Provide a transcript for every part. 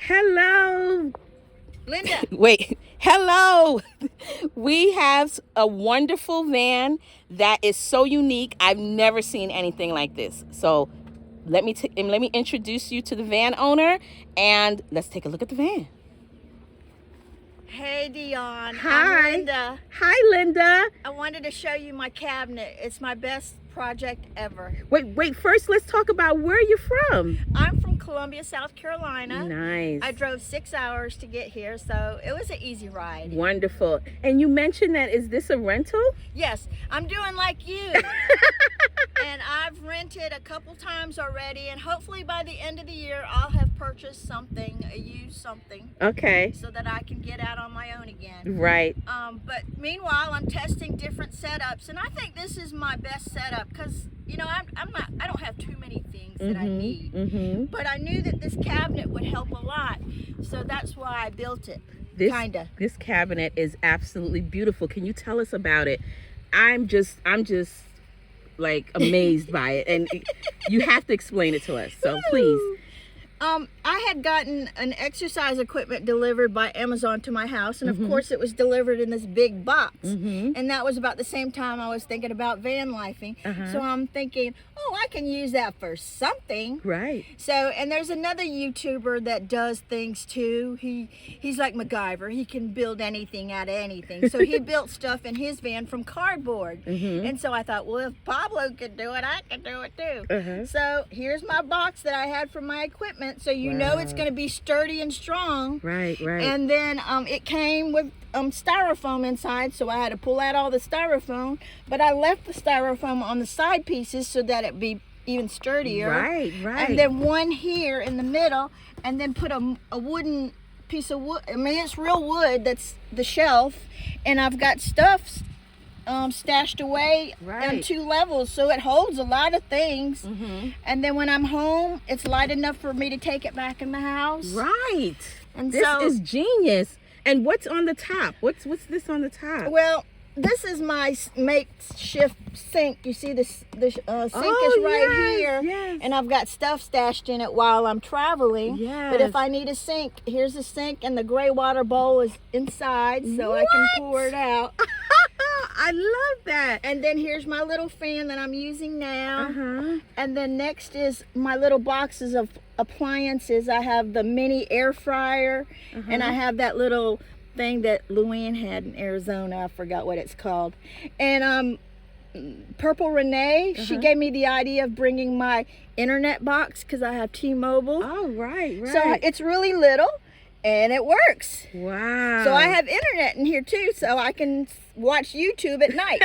Hello. Linda. Wait. Hello. We have a wonderful van that is so unique. I've never seen anything like this. So let me introduce you to the van owner, and let's take a look at the van. Hey, Dion. Hi. I'm Linda. Hi, Linda. I wanted to show you my cabinet. It's my best project ever. Wait. First, let's talk about where you're from. I'm from Columbia, South Carolina. Nice. I drove 6 hours to get here, so it was an easy ride. Wonderful. And you mentioned that, is this a rental? Yes, I'm doing like you. And I've rented a couple times already, and hopefully by the end of the year I'll have purchased something, a used something. Okay. So that I can get out on my own again. Right. But meanwhile, I'm testing different setups, and I think this is my best setup because, you know, I don't have too many things that I need. But I knew that this cabinet would help a lot, so that's why I built it. This cabinet is absolutely beautiful. Can you tell us about it? I'm just like amazed by it, and you have to explain it to us. So please. I had gotten an exercise equipment delivered by Amazon to my house, and of course it was delivered in this big box. And that was about the same time I was thinking about van lifing. So I'm thinking, oh, I can use that for something. Right. So, and there's another YouTuber that does things too. He's like MacGyver. He can build anything out of anything. So he built stuff in his van from cardboard. And so I thought, well, if Pablo could do it, I can do it too. So here's my box that I had for my equipment. So you know it's going to be sturdy and strong. Right. And then it came with styrofoam inside, so I had to pull out all the styrofoam. But I left the styrofoam on the side pieces so that it be even sturdier. Right. And then one here in the middle, and then put a wooden piece of wood. I mean, it's real wood. That's the shelf, and I've got stuff stashed away on 2 levels, so it holds a lot of things. And then when I'm home, it's light enough for me to take it back in the house. Right. And this so, is genius. And what's on the top? What's this on the top? Well, this is my makeshift sink. You see this sink is here, and I've got stuff stashed in it while I'm traveling. But if I need a sink, here's a sink, and the gray water bowl is inside, so I can pour it out. I love that. And then here's my little fan that I'm using now. And then next is my little boxes of appliances. I have the mini air fryer, and I have that little thing that Luann had in Arizona. I forgot what it's called. And Purple Renee, she gave me the idea of bringing my internet box because I have T-Mobile. Oh, right. So it's really little, and it works. Wow. So I have internet in here too, so I can watch YouTube at night.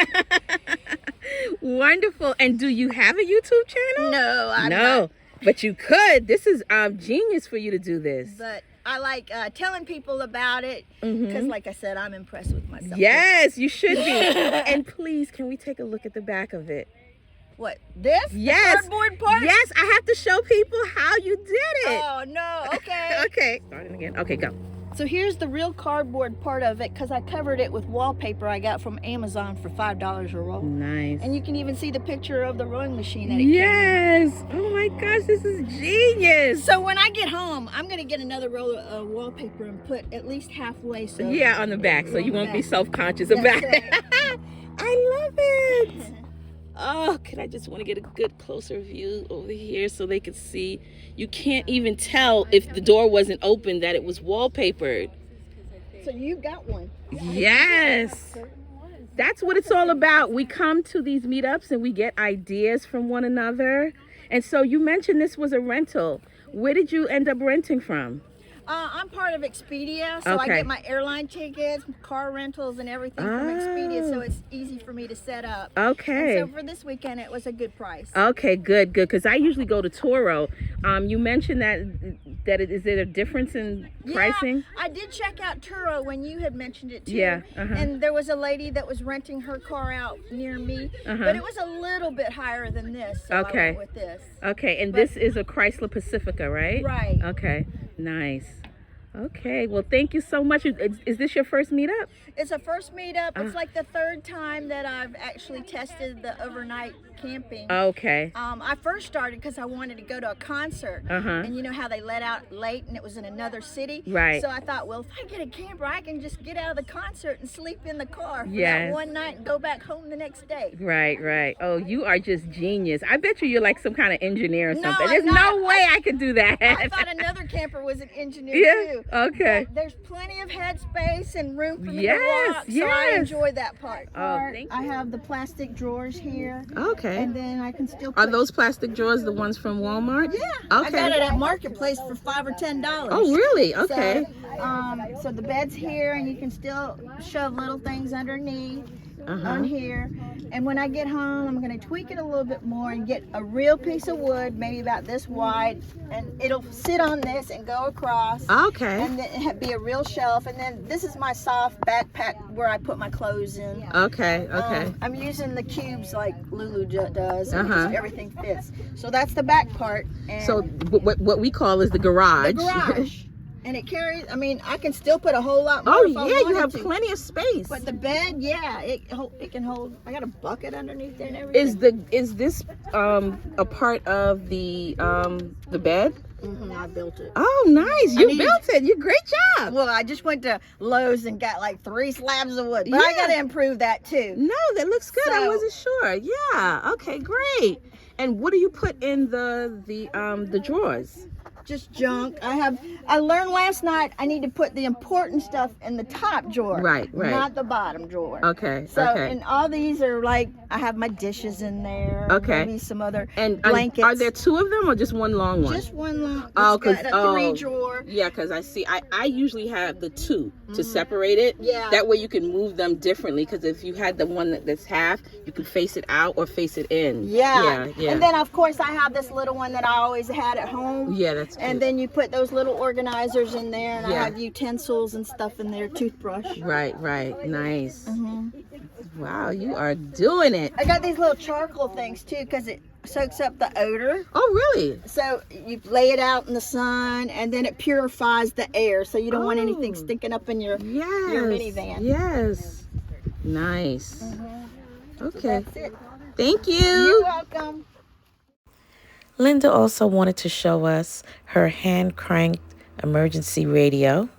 Wonderful. And do you have a YouTube channel? No, I'm no. not. But you could. This is genius for you to do this. But I like telling people about it because, like I said, I'm impressed with myself. Yes, you should be. And please, can we take a look at the back of it? What, this? Yes. The cardboard part? Yes, I have to show people how you did it. Oh, no. Okay. Okay. Starting again. Okay, go. So here's the real cardboard part of it because I covered it with wallpaper I got from Amazon for $5 a roll. Nice. And you can even see the picture of the rowing machine that it Yes. came in. Oh my gosh, this is genius. So when I get home, I'm going to get another roll of wallpaper and put at least halfway. So yeah, on the back, so you won't be self-conscious about it. I love it. Oh, I just want to get a good closer view over here so they can see. You can't even tell if the door wasn't open that it was wallpapered. So you got one. Yes. That's what it's all about. We come to these meetups and we get ideas from one another. And so you mentioned this was a rental. Where did you end up renting from? I'm part of Expedia, so I get my airline tickets, car rentals, and everything from Expedia, so it's easy for me to set up. Okay. And so for this weekend, it was a good price. Okay, good, because I usually go to Turo. You mentioned that is it a difference in pricing? Yeah, I did check out Turo when you had mentioned it too. Yeah. And there was a lady that was renting her car out near me, but it was a little bit higher than this, so I went with this. Okay, and this is a Chrysler Pacifica, right? Right. Okay, nice. Okay, well, thank you so much. Is this your first meetup? It's a first meetup. It's like the 3rd time that I've actually tested the overnight camping. Okay. I first started because I wanted to go to a concert. And you know how they let out late and it was in another city? Right. So I thought, well, if I get a camper, I can just get out of the concert and sleep in the car for Yes. that one night and go back home the next day. Right, right. Oh, you are just genius. I bet you're like some kind of engineer or No, something. I'm There's not. no way I could do that. I thought another camper was an engineer too. Okay. But there's plenty of headspace and room for me to Yes, walk, so I yes. enjoy that part. Oh, thank I have the plastic drawers here. Okay. And then I can still Are put... those plastic drawers the ones from Walmart? Yeah. Okay. I got it at Marketplace for $5 or $10. Oh, really? Okay. So the bed's here, and you can still shove little things underneath on here. And when I get home, I'm going to tweak it a little bit more and get a real piece of wood, maybe about this wide, and it'll sit on this and go across. Okay. And then it'll be a real shelf. And then this is my soft backpack where I put my clothes in. Okay, okay. I'm using the cubes like Lulu does. Because everything fits. So that's the back part. And So what we call is the garage. the garage. And it carries, I mean, I can still put a whole lot more. Oh, if I yeah, you wanted have to. plenty of space. But the bed, yeah, it can hold. I got a bucket underneath there and everything. Is this a part of the bed? I built it. Oh, nice. You built it. You great job. Well, I just went to Lowe's and got like 3 slabs of wood. But I got to improve that too. No, that looks good. I So- wasn't sure. Yeah. Okay, great. And what do you put in the drawers? Just junk. I learned last night I need to put the important stuff in the top drawer. Right, right. Not the bottom drawer. Okay, So, okay. and all these are like, I have my dishes in there. Okay. Maybe some other And blankets. are there 2 of them or just one long one? Just one long. Oh, it's got 'cause- a 3 drawer. Yeah, because I see, I usually have the 2 to separate it. Yeah. That way you can move them differently, because if you had the one that's half, you can face it out or face it in. Yeah. Yeah. And then of course I have this little one that I always had at home. Yeah, that's cute. And then you put those little organizers in there, and Yeah. I have utensils and stuff in there, toothbrush. Right, nice. Wow, you are doing it. I got these little charcoal things too, because it soaks up the odor. Oh, really? So you lay it out in the sun, and then it purifies the air, so you don't want anything stinking up in your minivan. Yes. Nice. Okay. So that's it. Thank you. You're welcome. Linda also wanted to show us her hand-cranked emergency radio.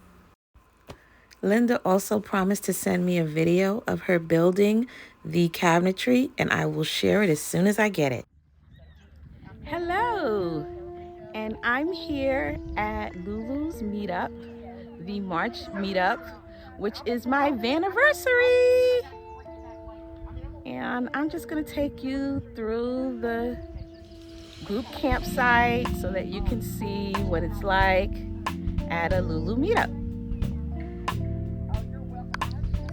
Linda also promised to send me a video of her building the cabinetry, and I will share it as soon as I get it. Hello, and I'm here at Lulu's meetup, the March meetup, which is my vanniversary. And I'm just gonna take you through the group campsite so that you can see what it's like at a Lulu meetup.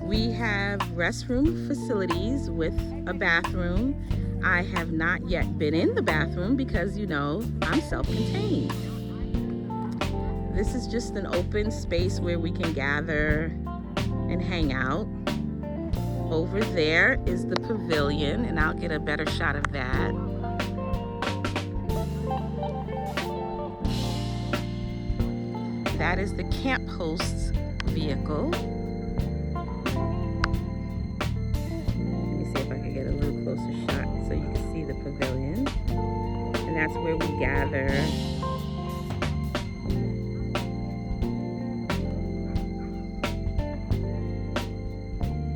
We have restroom facilities with a bathroom. I have not yet been in the bathroom because, you know, I'm self-contained. This is just an open space where we can gather and hang out. Over there is the pavilion, and I'll get a better shot of that. That is the camp host's vehicle. Let me see if I can get a little closer shot so you can see the pavilion. And that's where we gather.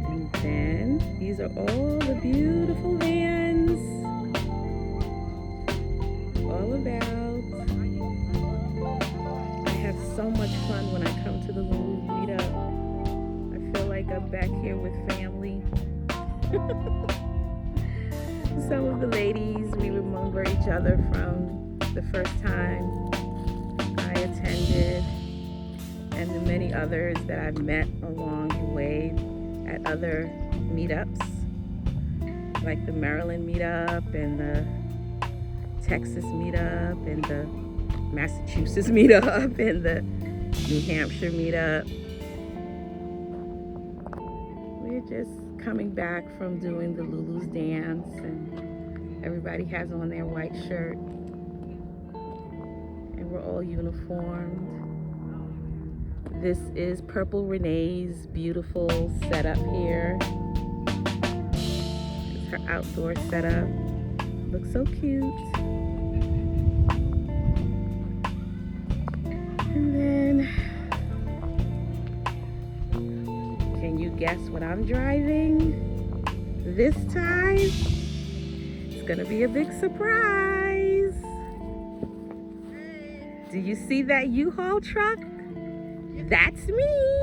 And then these are all the beautiful vans. All about. I have so much fun when I come to the Lulu meetup. I feel like I'm back here with family. Some of the ladies, we remember each other from the first time I attended, and the many others that I've met along the way at other meetups, like the Maryland meetup and the Texas meetup and the Massachusetts meetup and the New Hampshire meetup. We're just coming back from doing the Lulu's dance, and everybody has on their white shirt, and we're all uniformed. This is Purple Renee's beautiful setup here. It's her outdoor setup. Looks so cute. And then, can you guess what I'm driving this time? It's gonna be a big surprise. Do you see that U-Haul truck? That's me.